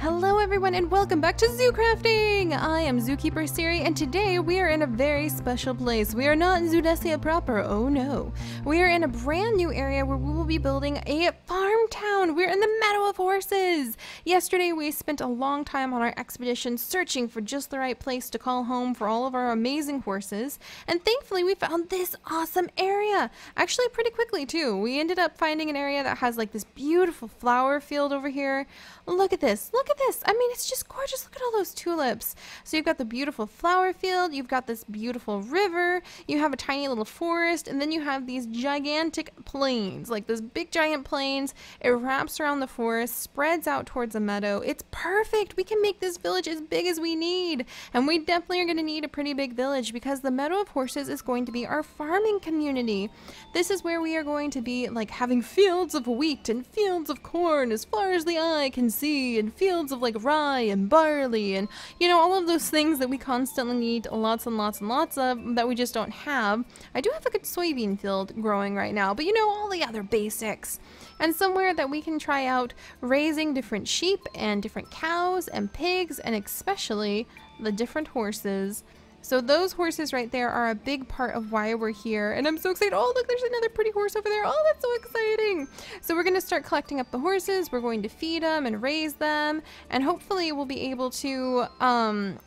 Hello everyone and welcome back to Zoo Crafting! I am Zookeeper Seri and today we are in a very special place. We are not in Zoodesia proper, oh no. We are in a brand new area where we will be building a farm town. We're in the meadow of horses. Yesterday we spent a long time on our expedition searching for just the right place to call home for all of our amazing horses, and thankfully we found this awesome area. Actually pretty quickly too. We ended up finding an area that has like this beautiful flower field over here. Look at this, look at this. I mean, it's just gorgeous. Look at all those tulips. So you've got the beautiful flower field, you've got this beautiful river, you have a tiny little forest, and then you have these gigantic plains, like this big giant plains. It wraps around the forest, spreads out towards a meadow. It's perfect. We can make this village as big as we need. And we definitely are going to need a pretty big village because the meadow of horses is going to be our farming community. This is where we are going to be like having fields of wheat and fields of corn as far as the eye can see, and fields of like rye and barley and, you know, all of those things that we constantly need lots and lots and lots of that we just don't have. I do have a good soybean field growing right now, but you know, all the other basics. And somewhere that we can try out raising different sheep and different cows and pigs and especially the different horses. So those horses right there are a big part of why we're here, and I'm so excited. Oh, look, there's another pretty horse over there. Oh, that's so exciting. So we're going to start collecting up the horses. We're going to feed them and raise them, and hopefully we'll be able to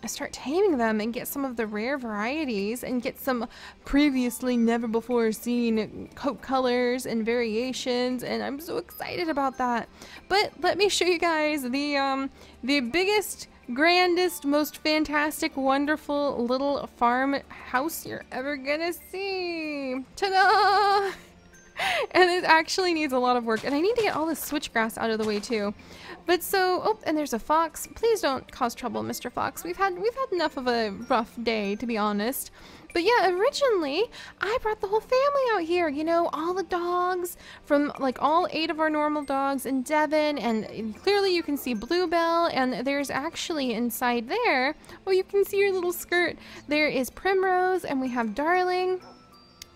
start taming them and get some of the rare varieties and get some previously never before seen coat colors and variations, and I'm so excited about that. But let me show you guys the biggest, grandest, most fantastic, wonderful little farmhouse you're ever gonna see. Ta-da! And it actually needs a lot of work, and I need to get all this switchgrass out of the way too. But so, oh, and there's a fox. Please don't cause trouble, Mr. Fox. We've had enough of a rough day, to be honest. But yeah, originally I brought the whole family out here, you know, all the dogs from like all 8 of our normal dogs in Devon, and clearly you can see Bluebell, and there's actually inside there, oh, you can see your little skirt. There is Primrose, and we have Darling.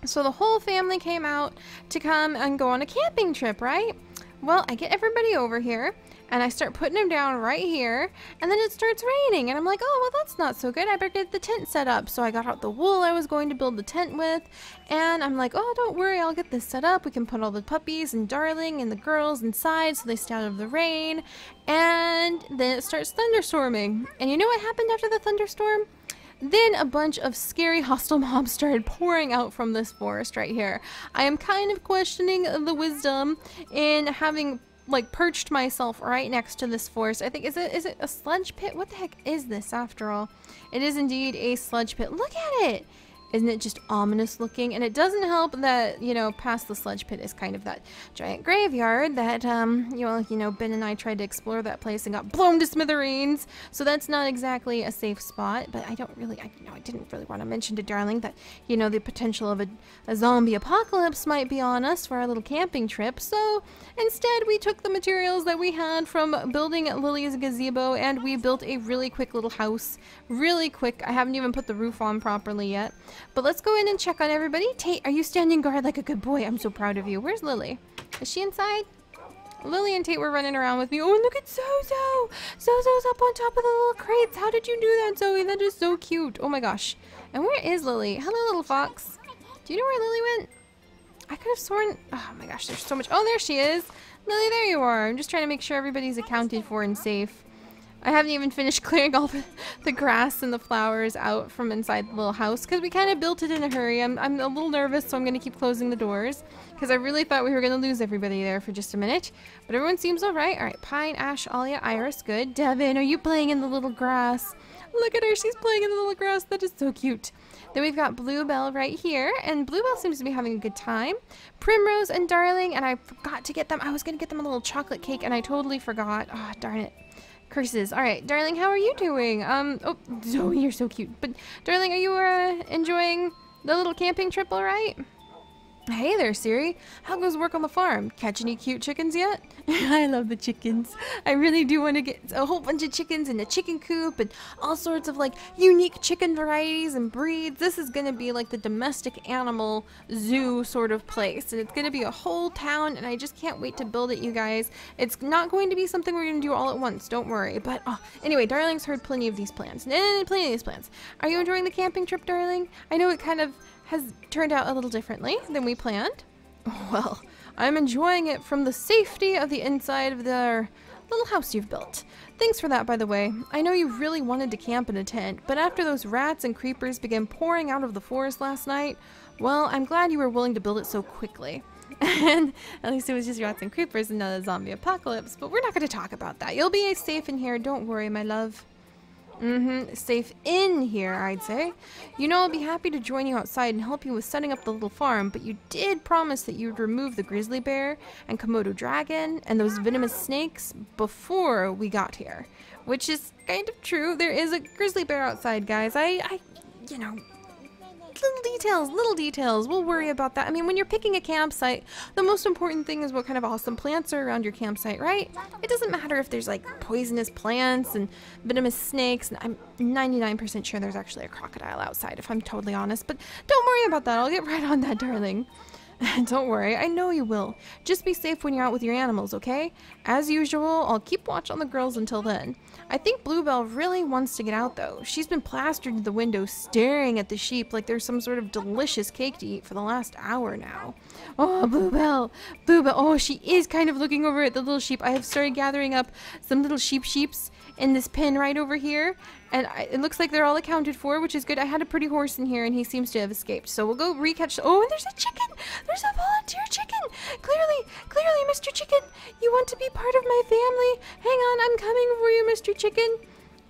So the whole family came out to come and go on a camping trip, right? Well, I get everybody over here, and I start putting them down right here, and then it starts raining, and I'm like, oh, well, that's not so good. I better get the tent set up. So I got out the wool I was going to build the tent with, and I'm like, oh, don't worry, I'll get this set up. We can put all the puppies and Darling and the girls inside so they stay out of the rain. And then it starts thunderstorming. And you know what happened after the thunderstorm? Then a bunch of scary hostile mobs started pouring out from this forest right here. I am kind of questioning the wisdom in having like perched myself right next to this forest. I think, is it a sludge pit? What the heck is this after all? It is indeed a sludge pit. Look at it! Isn't it just ominous looking? And it doesn't help that, you know, past the sludge pit is kind of that giant graveyard that, you know, Ben and I tried to explore that place and got blown to smithereens. So that's not exactly a safe spot. But I didn't really want to mention to Darling that, you know, the potential of a zombie apocalypse might be on us for our little camping trip. So instead we took the materials that we had from building Lily's gazebo and we built a really quick little house. Really quick. I haven't even put the roof on properly yet. But let's go in and check on everybody. Tate, are you standing guard like a good boy? I'm so proud of you. Where's Lily? Is she inside? Lily and Tate were running around with me. Oh, look at Zozo! Zozo's up on top of the little crates. How did you do that, Zoe? That is so cute. Oh my gosh. And where is Lily? Hello, little fox. Do you know where Lily went? I could have sworn... Oh my gosh, there's so much... Oh, there she is. Lily, there you are. I'm just trying to make sure everybody's accounted for and safe. I haven't even finished clearing all the grass and the flowers out from inside the little house because we kind of built it in a hurry. I'm a little nervous, so I'm going to keep closing the doors because I really thought we were going to lose everybody there for just a minute. But everyone seems all right. All right, Pine, Ash, Alia, Iris, good. Devin, are you playing in the little grass? Look at her. She's playing in the little grass. That is so cute. Then we've got Bluebell right here, and Bluebell seems to be having a good time. Primrose and Darling, and I forgot to get them. I was going to get them a little chocolate cake, and I totally forgot. Oh, darn it. Curses. All right, Darling, how are you doing? Oh, Zoe, you're so cute. But Darling, are you enjoying the little camping trip all right? Hey there, Seri. How goes work on the farm? Catch any cute chickens yet? I love the chickens. I really do want to get a whole bunch of chickens in a chicken coop and all sorts of like unique chicken varieties and breeds. This is going to be like the domestic animal zoo sort of place. And it's going to be a whole town and I just can't wait to build it, you guys. It's not going to be something we're going to do all at once. Don't worry. But anyway, Darling's heard plenty of these plans. Plenty of these plans. Are you enjoying the camping trip, Darling? I know it kind of has turned out a little differently than we planned. Well, I'm enjoying it from the safety of the inside of the little house you've built. Thanks for that, by the way. I know you really wanted to camp in a tent, but after those rats and creepers began pouring out of the forest last night, well, I'm glad you were willing to build it so quickly. And at least it was just rats and creepers and not a zombie apocalypse, but we're not going to talk about that. You'll be safe in here, don't worry, my love. Safe in here, I'd say. You know, I'll be happy to join you outside and help you with setting up the little farm, but you did promise that you'd remove the grizzly bear and Komodo dragon and those venomous snakes before we got here. Which is kind of true. There is a grizzly bear outside, guys. You know, little details. We'll worry about that. I mean, when you're picking a campsite, the most important thing is what kind of awesome plants are around your campsite, right? It doesn't matter if there's like poisonous plants and venomous snakes. And I'm 99% sure there's actually a crocodile outside, if I'm totally honest. But don't worry about that. I'll get right on that, darling. Don't worry, I know you will. Just be safe when you're out with your animals, okay? As usual, I'll keep watch on the girls until then. I think Bluebell really wants to get out, though. She's been plastered to the window staring at the sheep like there's some sort of delicious cake to eat for the last hour now. Oh, Bluebell! Bluebell! Oh, she is kind of looking over at the little sheep. I have started gathering up some little sheeps in this pen right over here. And it looks like they're all accounted for, which is good. I had a pretty horse in here, and he seems to have escaped. So we'll go recatch. Oh, and there's a chicken! There's a volunteer chicken! Clearly, Mr. Chicken, you want to be part of my family. Hang on, I'm coming for you, Mr. Chicken.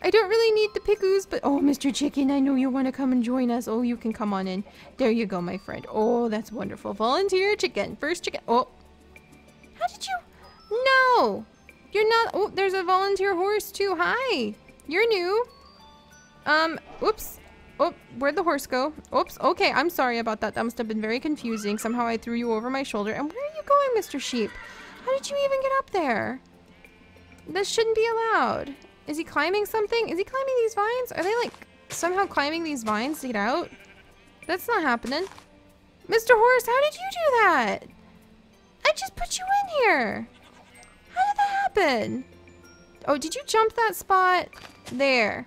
I don't really need the pickles, but oh, Mr. Chicken, I know you want to come and join us. Oh, you can come on in. There you go, my friend. Oh, that's wonderful. Volunteer chicken. First chicken. Oh. How did you? No! You're not. Oh, there's a volunteer horse, too. Hi. You're new. Oops. Oh, where'd the horse go? Oops. Okay, I'm sorry about that. That must have been very confusing. Somehow I threw you over my shoulder. And where are you going, Mr. Sheep? How did you even get up there? This shouldn't be allowed. Is he climbing something? Is he climbing these vines? Are they, like, somehow climbing these vines to get out? That's not happening. Mr. Horse, how did you do that? I just put you in here. How did that happen? Oh, did you jump that spot? There.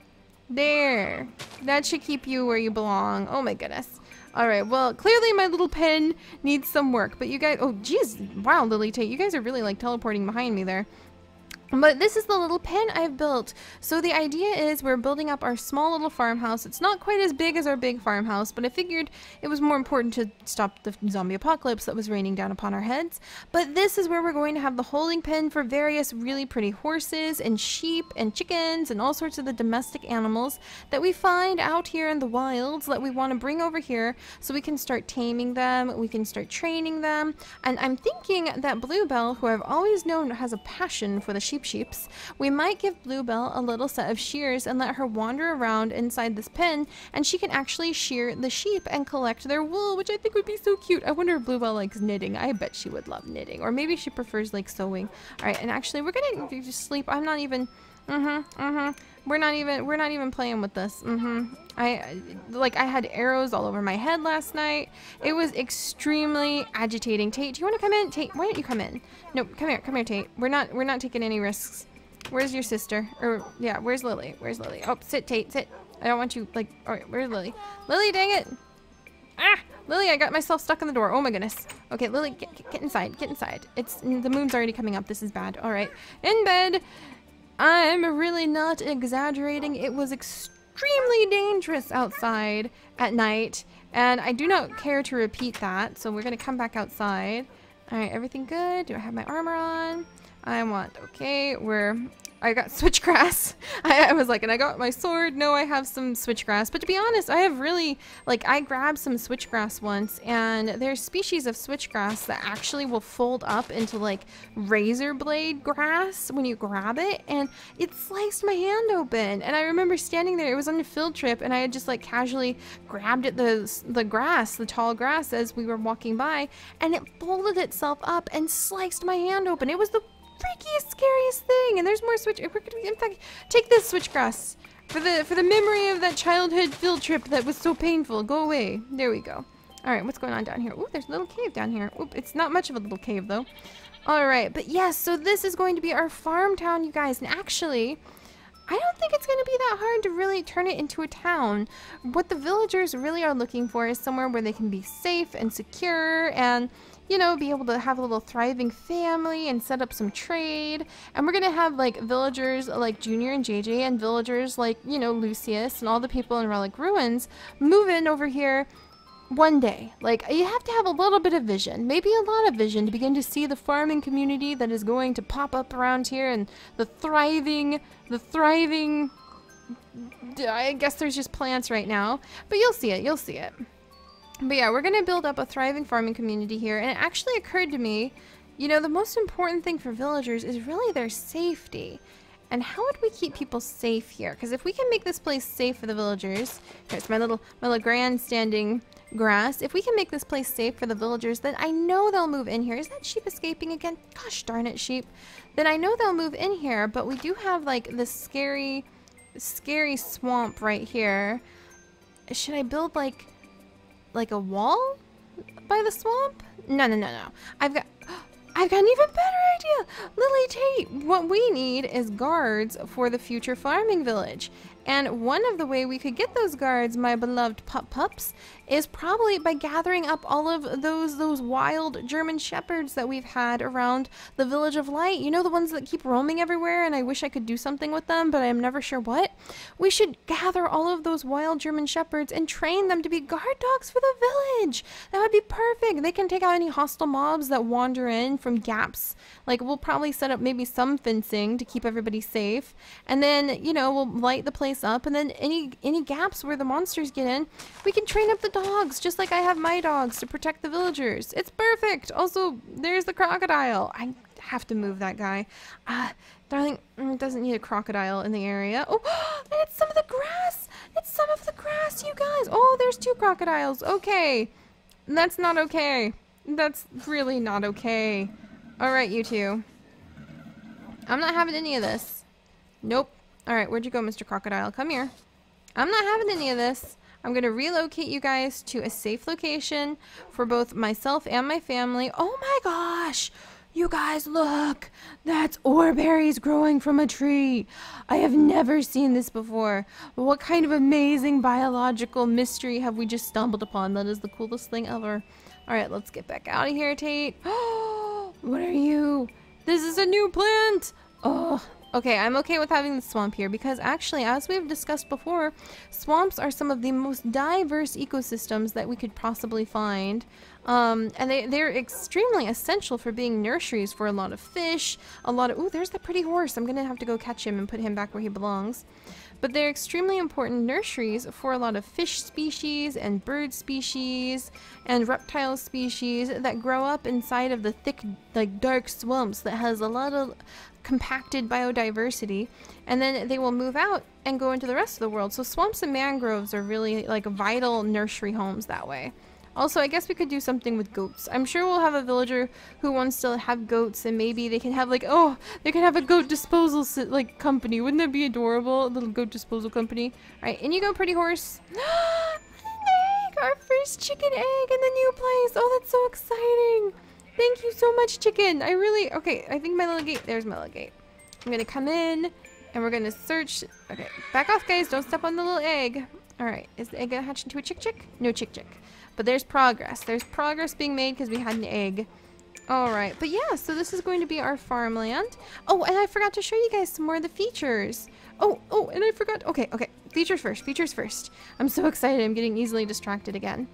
There. That should keep you where you belong. Oh my goodness. Alright, well, clearly my little pen needs some work. But you guys... Oh, geez. Wow, Lily Tate. You guys are really, like, teleporting behind me there. But this is the little pen I've built. So the idea is we're building up our small little farmhouse. It's not quite as big as our big farmhouse, but I figured it was more important to stop the zombie apocalypse that was raining down upon our heads. But this is where we're going to have the holding pen for various really pretty horses and sheep and chickens and all sorts of the domestic animals that we find out here in the wilds that we want to bring over here so we can start taming them, we can start training them. And I'm thinking that Bluebell, who I've always known has a passion for the sheeps, we might give Bluebell a little set of shears and let her wander around inside this pen, and she can actually shear the sheep and collect their wool, which I think would be so cute. I wonder if Bluebell likes knitting. I bet she would love knitting, or maybe she prefers like sewing. All right, and actually we're gonna just sleep. I'm not even we're not even playing with this. I had arrows all over my head last night. It was extremely agitating. Tate, do you want to come in? Tate, why don't you come in? No, come here, Tate. We're not taking any risks. Where's your sister? Or yeah, where's Lily? Where's Lily? Oh, sit, Tate, sit. I don't want you like. All right, where's Lily? Lily, dang it! Ah, Lily, I got myself stuck in the door. Oh my goodness. Okay, Lily, get inside. Get inside. The moon's already coming up. This is bad. All right, in bed. I'm really not exaggerating. It was extremely dangerous outside at night, and I do not care to repeat that, so we're going to come back outside. All right, everything good? Do I have my armor on? I want, okay, I got switchgrass. I was like, and I got my sword. No, I have some switchgrass. But to be honest, I have really, like, I grabbed some switchgrass once, and there's species of switchgrass that actually will fold up into, like, razor blade grass when you grab it, and it sliced my hand open. And I remember standing there, it was on a field trip, and I had just, like, casually grabbed at the grass, the tall grass, as we were walking by, and it folded itself up and sliced my hand open. It was the freakiest, scariest thing. And there's more in fact, take this switchgrass for the memory of that childhood field trip that was so painful. Go away. There we go. All right, what's going on down here? Ooh, there's a little cave down here. Oop, it's not much of a little cave though. All right, but yes, so this is going to be our farm town, you guys. And actually, I don't think it's going to be that hard to really turn it into a town. What the villagers really are looking for is somewhere where they can be safe and secure and, you know, be able to have a little thriving family and set up some trade. And we're going to have, like, villagers like Junior and JJ and villagers like, you know, Lucius and all the people in Relic Ruins move in over here one day. Like, you have to have a little bit of vision, maybe a lot of vision, to begin to see the farming community that is going to pop up around here and the thriving, I guess there's just plants right now, but you'll see it, you'll see it. But yeah, we're gonna build up a thriving farming community here, and it actually occurred to me, you know, the most important thing for villagers is really their safety. And how would we keep people safe here? Because if we can make this place safe for the villagers, here's my little grandstanding grass. If we can make this place safe for the villagers, then I know they'll move in here. Is that sheep escaping again? Gosh darn it, sheep. Then I know they'll move in here, but we do have like this scary swamp right here. Should I build like a wall by the swamp? No. I've got an even better idea. Lily Tate, what we need is guards for the future farming village. And one of the way we could get those guards, my beloved pups, is probably by gathering up all of those wild German shepherds that we've had around the Village of Light. You know, the ones that keep roaming everywhere, and I wish I could do something with them, but I'm never sure what. We should gather all of those wild German shepherds and train them to be guard dogs for the village. That would be perfect. They can take out any hostile mobs that wander in from gaps. Like, we'll probably set up maybe some fencing to keep everybody safe. And then, you know, we'll light the place up, and then any gaps where the monsters get in, we can train up the dogs just like I have my dogs to protect the villagers. It's perfect. Also, there's the crocodile. I have to move that guy. Darling, doesn't need a crocodile in the area. Oh, and it's some of the grass. It's some of the grass, you guys. Oh, there's 2 crocodiles. Okay. That's not okay. That's really not okay. All right, you two. I'm not having any of this. Nope. Alright, where'd you go, Mr. Crocodile? Come here. I'm not having any of this. I'm going to relocate you guys to a safe location for both myself and my family. Oh my gosh! You guys, look! That's ore berries growing from a tree. I have never seen this before. What kind of amazing biological mystery have we just stumbled upon? That is the coolest thing ever. Alright, let's get back out of here, Tate. Oh, what are you? This is a new plant! Oh. Okay, I'm okay with having the swamp here because actually, as we've discussed before, swamps are some of the most diverse ecosystems that we could possibly find. And they're extremely essential for being nurseries for a lot of fish, ooh, there's the pretty horse. I'm gonna have to go catch him and put him back where he belongs. But they're extremely important nurseries for a lot of fish species and bird species and reptile species that grow up inside of the thick, like, dark swamps that has a lot of compacted biodiversity, and then they will move out and go into the rest of the world. So swamps and mangroves are really like vital nursery homes that way. Also, I guess we could do something with goats. I'm sure we'll have a villager who wants to have goats, and maybe they can have like, oh, they can have a goat disposal like company. Wouldn't that be adorable? A little goat disposal company. All right, in you go, pretty horse. An egg! Our first chicken egg in the new place. Oh, that's so exciting. Thank you so much, chicken. Okay, I think my little gate, there's my little gate. I'm gonna come in and we're gonna search. Okay, back off, guys. Don't step on the little egg. All right, is the egg gonna hatch into a chick? No chick. But there's progress. There's progress being made because we had an egg. All right, but yeah, so this is going to be our farmland. Oh, and I forgot to show you guys some more of the features. Oh, and I forgot. Okay. Features first. I'm so excited. I'm getting easily distracted again.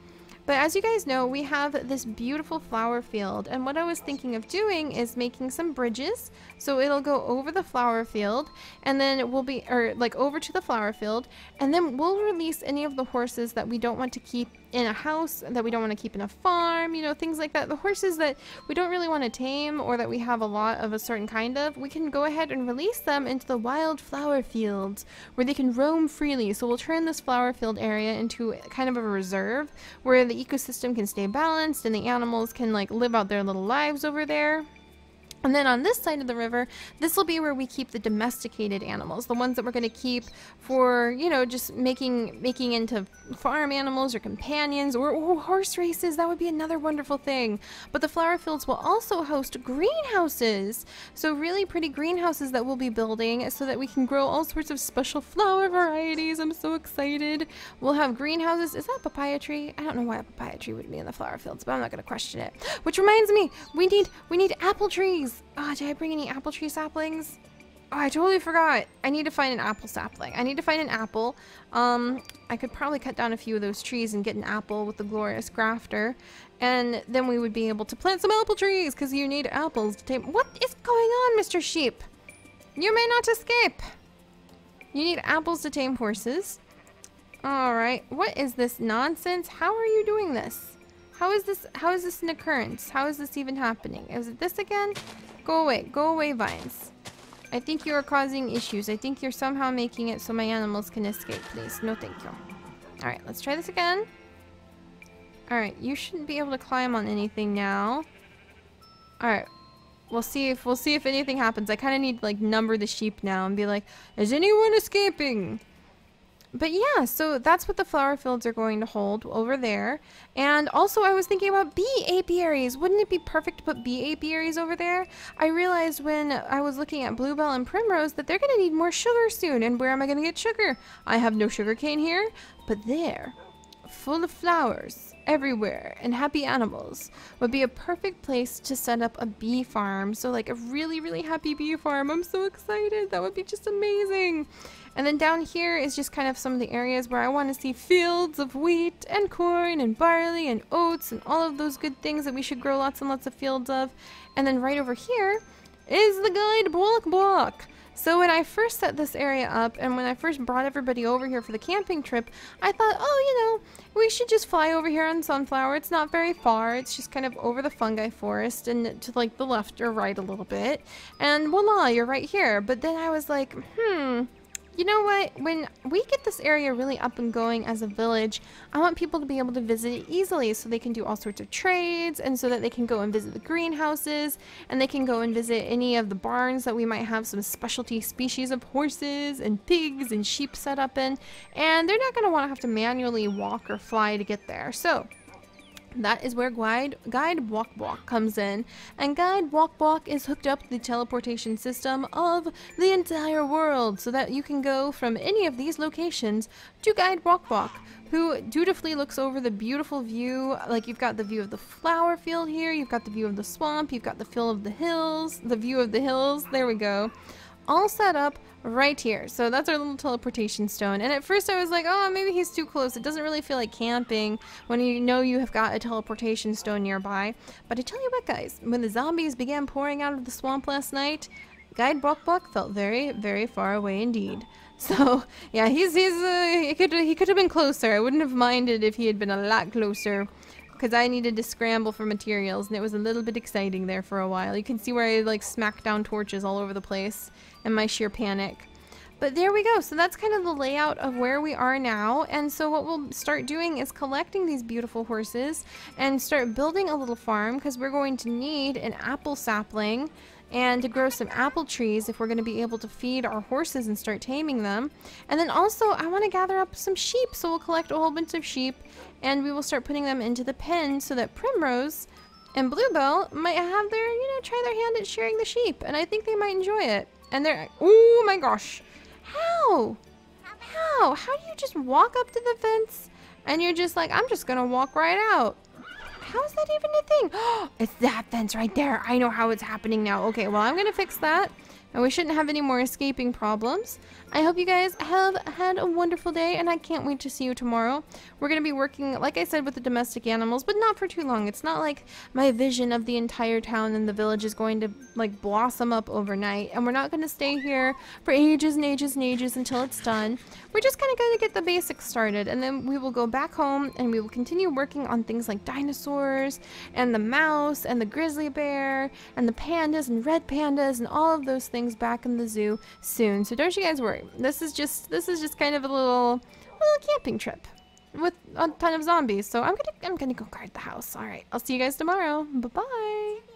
But as you guys know, we have this beautiful flower field, and what I was thinking of doing is making some bridges. So it'll go over the flower field, and then we'll be, or like over to the flower field, and then we'll release any of the horses that we don't want to keep in a house, that we don't want to keep in a farm, you know, things like that. The horses that we don't really want to tame, or that we have a lot of a certain kind of, we can go ahead and release them into the wild flower fields where they can roam freely. So we'll turn this flower field area into kind of a reserve where the ecosystem can stay balanced and the animals can like live out their little lives over there. And then on this side of the river, this will be where we keep the domesticated animals, the ones that we're going to keep for, you know, just making into farm animals or companions, or horse races. That would be another wonderful thing. But the flower fields will also host greenhouses. So really pretty greenhouses that we'll be building so that we can grow all sorts of special flower varieties. I'm so excited. We'll have greenhouses. Is that a papaya tree? I don't know why a papaya tree would be in the flower fields, but I'm not going to question it. Which reminds me, we need apple trees. Oh, did I bring any apple tree saplings? Oh, I totally forgot. I need to find an apple sapling. I need to find an apple. I could probably cut down a few of those trees and get an apple with the glorious grafter. And then we would be able to plant some apple trees because you need apples to tame. What is going on, Mr. Sheep? You may not escape. You need apples to tame horses. Alright, what is this nonsense? How are you doing this? How is this an occurrence? How is this even happening? Is it this again? Go away, vines. I think you are causing issues. I think you're somehow making it so my animals can escape, please. No, thank you. Alright, let's try this again. Alright, you shouldn't be able to climb on anything now. Alright, we'll see if anything happens. I kind of need to like number the sheep now and be like, is anyone escaping? But yeah, so that's what the flower fields are going to hold over there. And also I was thinking about bee apiaries. Wouldn't it be perfect to put bee apiaries over there? I realized when I was looking at bluebell and primrose that they're going to need more sugar soon. And where am I going to get sugar? I have no sugar cane here, but there, full of flowers everywhere and happy animals, would be a perfect place to set up a bee farm. So like a really, really happy bee farm. I'm so excited. That would be just amazing. And then down here is just kind of some of the areas where I want to see fields of wheat and corn and barley and oats and all of those good things that we should grow lots and lots of fields of. And then right over here is the guide block. So when I first set this area up and when I first brought everybody over here for the camping trip, I thought, oh, you know, we should just fly over here on Sunflower. It's not very far. It's just kind of over the fungi forest and to like the left or right a little bit. And voila, you're right here. But then I was like, you know what? When we get this area really up and going as a village, I want people to be able to visit it easily so they can do all sorts of trades and so that they can go and visit the greenhouses and they can go and visit any of the barns that we might have some specialty species of horses and pigs and sheep set up in. And they're not going to want to have to manually walk or fly to get there. So that is where Guide Walk comes in. And Guide Walk is hooked up to the teleportation system of the entire world so that you can go from any of these locations to Guide Walk, who dutifully looks over the beautiful view. Like you've got the view of the flower field here, you've got the view of the swamp, you've got the view of the hills, there we go. All set up right here. So that's our little teleportation stone. And at first I was like, oh, maybe he's too close. It doesn't really feel like camping when you know you have got a teleportation stone nearby. But I tell you what, guys, when the zombies began pouring out of the swamp last night, Guide Buck felt very, very far away indeed. So yeah, he could have been closer. I wouldn't have minded if he had been a lot closer, because I needed to scramble for materials and it was a little bit exciting there for a while. You can see where I like smacked down torches all over the place in my sheer panic. But there we go. So that's kind of the layout of where we are now. And so what we'll start doing is collecting these beautiful horses and start building a little farm, because we're going to need an apple sapling and to grow some apple trees if we're going to be able to feed our horses and start taming them. And then also I want to gather up some sheep, so we'll collect a whole bunch of sheep and we will start putting them into the pen so that Primrose and Bluebell might have their, try their hand at shearing the sheep, and I think they might enjoy it. And they're, oh my gosh, how do you just walk up to the fence and you're just like, I'm just gonna walk right out? How is that even a thing? It's that fence right there. I know how it's happening now. Okay, well, I'm gonna fix that and we shouldn't have any more escaping problems. I hope you guys have had a wonderful day, and I can't wait to see you tomorrow. We're going to be working, like I said, with the domestic animals, but not for too long. It's not like my vision of the entire town and the village is going to like blossom up overnight, and we're not going to stay here for ages and ages and ages until it's done. We're just kind of going to get the basics started, and then we will go back home and we will continue working on things like dinosaurs and the mouse and the grizzly bear and the pandas and red pandas and all of those things back in the zoo soon. So don't you guys worry. This is just kind of a little camping trip with a ton of zombies. So I'm gonna go guard the house. All right, I'll see you guys tomorrow. Bye bye.